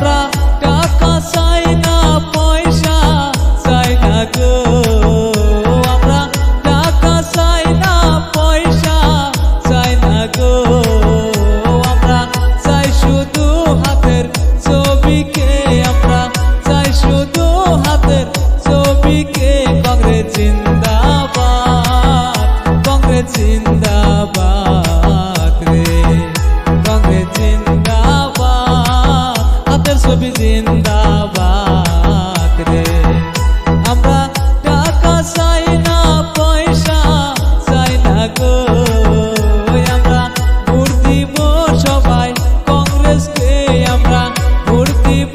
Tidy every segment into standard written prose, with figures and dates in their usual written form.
আমরা টাকা চাই না পয়সা চাই না গো, আমরা টাকা চাই না পয়সা চাই না গো, আমরা চাই শুধু হাতের ছবিকে, আমরা চাই শুধু হাতের ছবিকে। কংগ্রেস জিন্দাবাদ, কংগ্রেস জিন্দাবাদ রে, কংগ্রেস জিন্দাবাদ, হাতের ছবি জিন্দাবাদ রে। আমরা টাকা চাই না পয়সা চাই না গো, আমরা ভোট দিব সবাই কংগ্রেসকে, আমরা ভোট দিব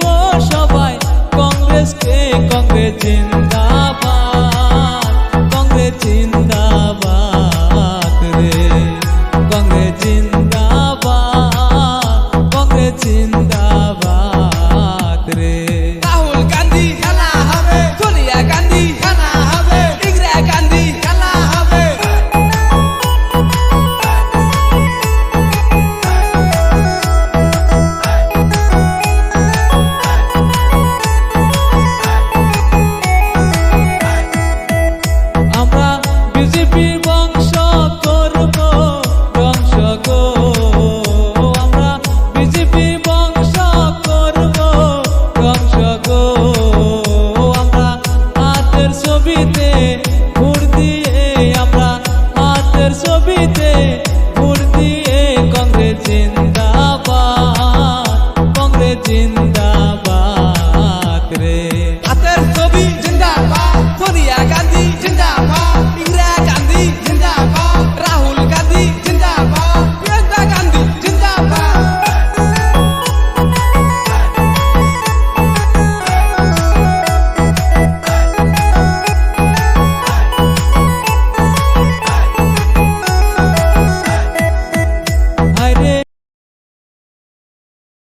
সবাই কংগ্রেসকে। কংগ্রেস জিন্দাবাদ, কংগ্রেস জিন্দাবাদ রে, কংগ্রেস জিন্দাবাদ, কংগ্রেস জিন্দাবাদ রে। রাহুল গান্ধী খেলা হবে, সোনিয়া গান্ধী খেলা হবে, ইন্দিরা গান্ধী খেলা হবে। আমরা বিজেপি বংশ করব ধ্বংস গো, আমরা বিজেপি বংশ করব ধ্বংস গো, আমরা হাতের ছবিতে ভোট দিয়ে, আমরা হাতের ছবিতে ভোট দিয়ে। কংগ্রেস জিন্দাবাদ, কংগ্রেস জিন্দাবাদ রে।